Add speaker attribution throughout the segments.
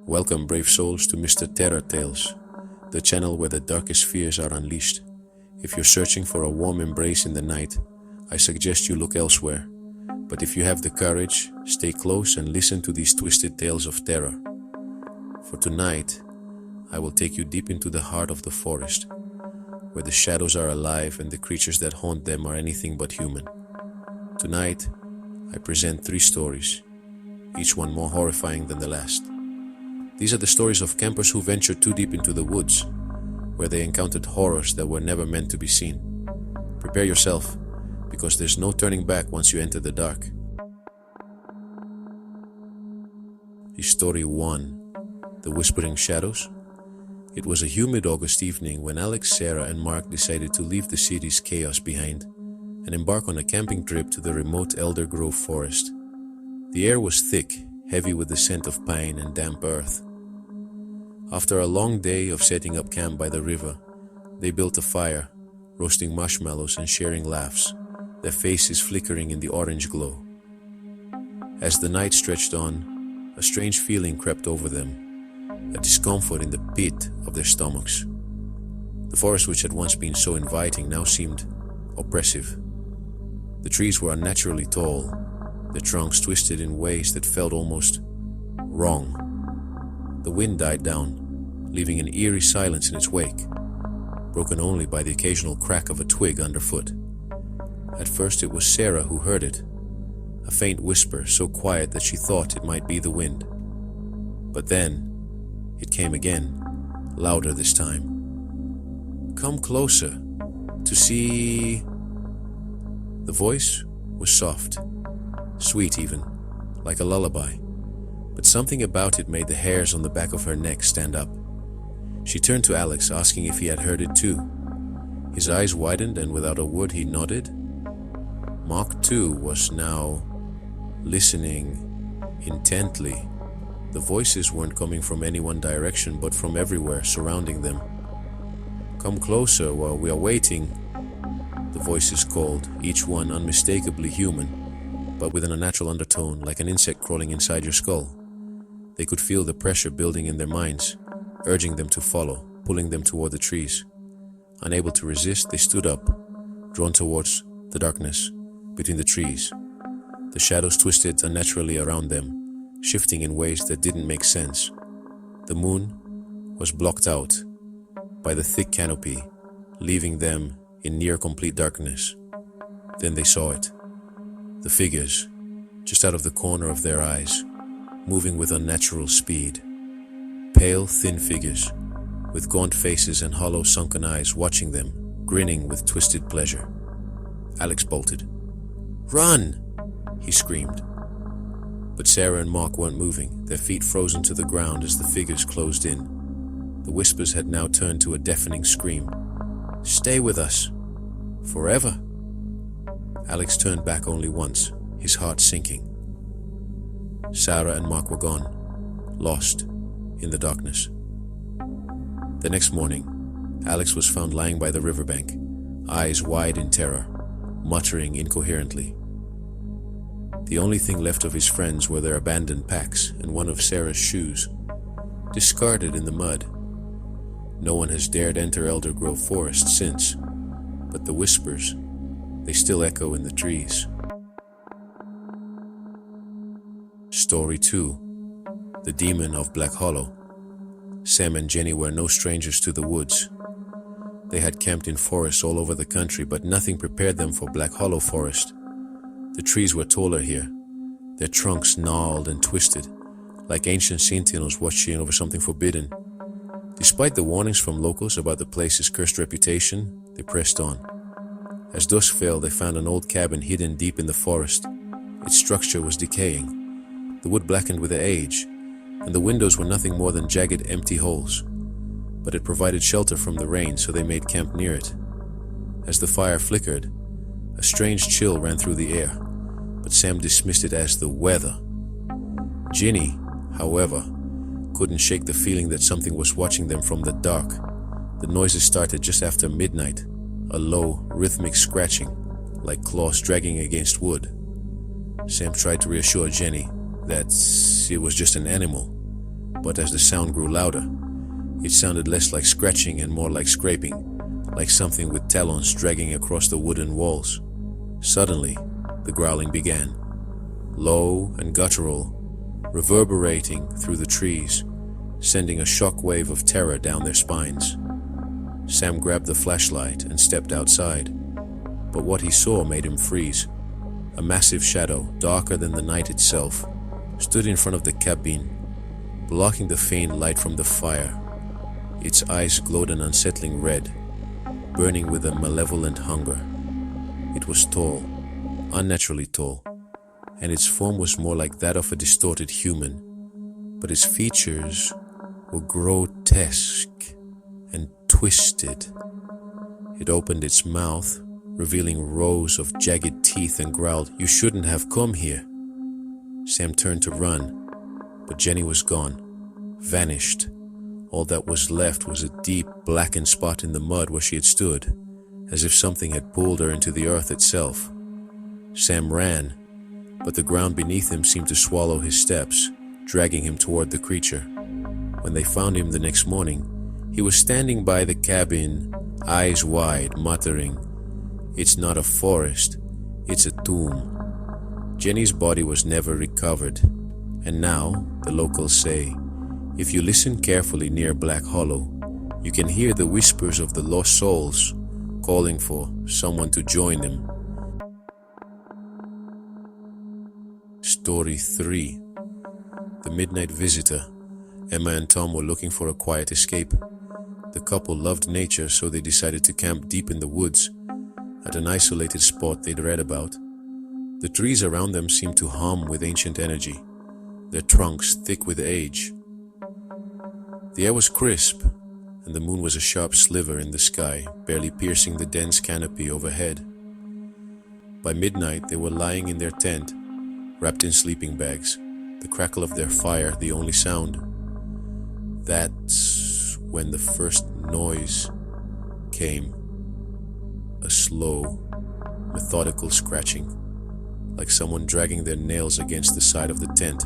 Speaker 1: Welcome, brave souls, to Mr.Terror Tales, the channel where the darkest fears are unleashed. If you're searching for a warm embrace in the night, I suggest you look elsewhere. But if you have the courage, stay close and listen to these twisted tales of terror. For tonight, I will take you deep into the heart of the forest, where the shadows are alive and the creatures that haunt them are anything but human. Tonight, I present 3 stories, each one more horrifying than the last. These are the stories of campers who ventured too deep into the woods, where they encountered horrors that were never meant to be seen. Prepare yourself, because there's no turning back once you enter the dark. Story 1. The Whispering Shadows. It was a humid August evening when Alex, Sarah, and Mark decided to leave the city's chaos behind and embark on a camping trip to the remote Elder Grove forest. The air was thick, heavy with the scent of pine and damp earth. After a long day of setting up camp by the river, they built a fire, roasting marshmallows and sharing laughs, their faces flickering in the orange glow. As the night stretched on, a strange feeling crept over them, a discomfort in the pit of their stomachs. The forest, which had once been so inviting, now seemed oppressive. The trees were unnaturally tall, their trunks twisted in ways that felt almost wrong. The wind died down, leaving an eerie silence in its wake, broken only by the occasional crack of a twig underfoot. At first it was Sarah who heard it, a faint whisper so quiet that she thought it might be the wind. But then, it came again, louder this time. "Come closer, to see..." The voice was soft, sweet even, like a lullaby, but something about it made the hairs on the back of her neck stand up. She turned to Alex, asking if he had heard it too. His eyes widened, and without a word he nodded. Mark too was now listening intently. The voices weren't coming from any one direction, but from everywhere surrounding them. "Come closer while we are waiting," the voices called, each one unmistakably human, but with an unnatural undertone, like an insect crawling inside your skull. They could feel the pressure building in their minds, urging them to follow, pulling them toward the trees. Unable to resist, they stood up, drawn towards the darkness between the trees. The shadows twisted unnaturally around them, shifting in ways that didn't make sense. The moon was blocked out by the thick canopy, leaving them in near complete darkness. Then they saw it. The figures, just out of the corner of their eyes, moving with unnatural speed. Pale, thin figures, with gaunt faces and hollow, sunken eyes watching them, grinning with twisted pleasure. Alex bolted. "Run!" he screamed. But Sarah and Mark weren't moving, their feet frozen to the ground as the figures closed in. The whispers had now turned to a deafening scream. "Stay with us. Forever." Alex turned back only once, his heart sinking. Sarah and Mark were gone, lost in the darkness. The next morning, Alex was found lying by the riverbank, eyes wide in terror, muttering incoherently. The only thing left of his friends were their abandoned packs and one of Sarah's shoes, discarded in the mud. No one has dared enter Elder Grove Forest since, but the whispers, they still echo in the trees. Story 2. The Demon of Black Hollow. Sam and Jenny were no strangers to the woods. They had camped in forests all over the country, but nothing prepared them for Black Hollow Forest. The trees were taller here, their trunks gnarled and twisted, like ancient sentinels watching over something forbidden. Despite the warnings from locals about the place's cursed reputation, they pressed on. As dusk fell, they found an old cabin hidden deep in the forest. Its structure was decaying, the wood blackened with age, and the windows were nothing more than jagged, empty holes. But it provided shelter from the rain, so they made camp near it. As the fire flickered, a strange chill ran through the air, but Sam dismissed it as the weather. Ginny, however, couldn't shake the feeling that something was watching them from the dark. The noises started just after midnight, a low, rhythmic scratching, like claws dragging against wood. Sam tried to reassure Jenny that it was just an animal, But as the sound grew louder, it sounded less like scratching and more like scraping, like something with talons dragging across the wooden walls. Suddenly, the growling began, low and guttural, reverberating through the trees, sending a shock wave of terror down their spines. Sam grabbed the flashlight and stepped outside, but what he saw made him freeze. A massive shadow, darker than the night itself, stood in front of the cabin, blocking the faint light from the fire. Its eyes glowed an unsettling red, burning with a malevolent hunger. It was tall, unnaturally tall, and its form was more like that of a distorted human, but its features were grotesque and twisted. It opened its mouth, revealing rows of jagged teeth, and growled, "You shouldn't have come here." Sam turned to run, but Jenny was gone, vanished. All that was left was a deep, blackened spot in the mud where she had stood, as if something had pulled her into the earth itself. Sam ran, but the ground beneath him seemed to swallow his steps, dragging him toward the creature. When they found him the next morning, he was standing by the cabin, eyes wide, muttering, "It's not a forest, it's a tomb." Jenny's body was never recovered, and now, the locals say, if you listen carefully near Black Hollow, you can hear the whispers of the lost souls calling for someone to join them. Story 3. The Midnight Visitor. Emma and Tom were looking for a quiet escape. The couple loved nature, so they decided to camp deep in the woods, at an isolated spot they'd read about. The trees around them seemed to hum with ancient energy, their trunks thick with age. The air was crisp, and the moon was a sharp sliver in the sky, barely piercing the dense canopy overhead. By midnight, they were lying in their tent, wrapped in sleeping bags, the crackle of their fire the only sound. That's when the first noise came. A slow, methodical scratching, like someone dragging their nails against the side of the tent.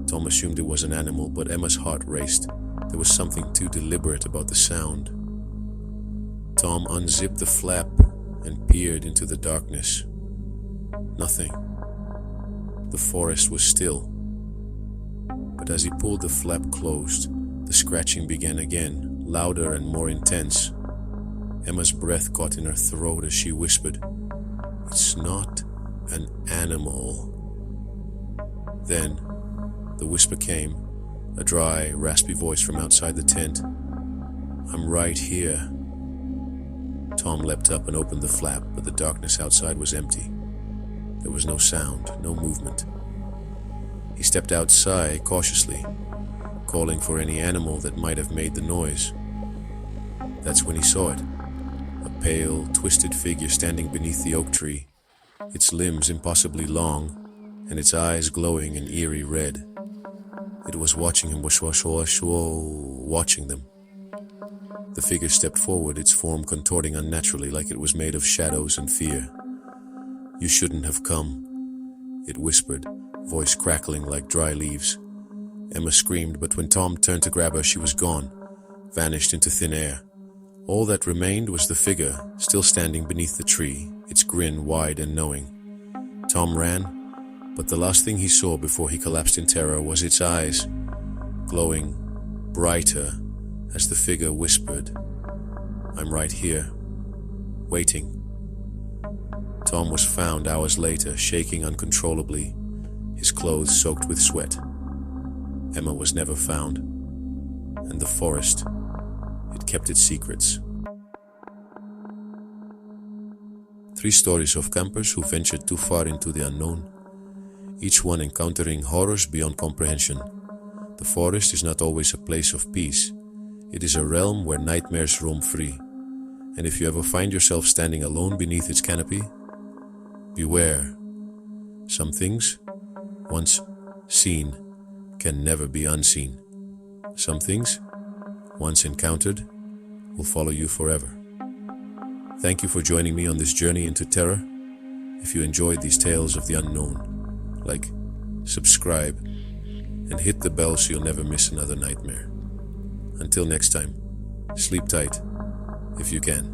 Speaker 1: Tom assumed it was an animal, but Emma's heart raced. There was something too deliberate about the sound. Tom unzipped the flap and peered into the darkness. Nothing. The forest was still. But as he pulled the flap closed, the scratching began again, louder and more intense. Emma's breath caught in her throat as she whispered, "It's not an animal." Then, the whisper came, a dry, raspy voice from outside the tent. "I'm right here." Tom leapt up and opened the flap, but the darkness outside was empty. There was no sound, no movement. He stepped outside cautiously, calling for any animal that might have made the noise. That's when he saw it. A pale, twisted figure standing beneath the oak tree, its limbs impossibly long, and its eyes glowing an eerie red. It was watching him, watching them. The figure stepped forward, its form contorting unnaturally like it was made of shadows and fear. "You shouldn't have come," it whispered, voice crackling like dry leaves. Emma screamed, but when Tom turned to grab her, she was gone, vanished into thin air. All that remained was the figure, still standing beneath the tree, its grin wide and knowing. Tom ran, but the last thing he saw before he collapsed in terror was its eyes, glowing brighter as the figure whispered, "I'm right here, waiting." Tom was found hours later, shaking uncontrollably, his clothes soaked with sweat. Emma was never found, and the forest, it kept its secrets. 3 stories of campers who ventured too far into the unknown, each one encountering horrors beyond comprehension. The forest is not always a place of peace. It is a realm where nightmares roam free. And if you ever find yourself standing alone beneath its canopy, beware. Some things, once seen, can never be unseen. Some things, once encountered, will follow you forever. Thank you for joining me on this journey into terror. If you enjoyed these tales of the unknown, like, subscribe, and hit the bell so you'll never miss another nightmare. Until next time, sleep tight, if you can.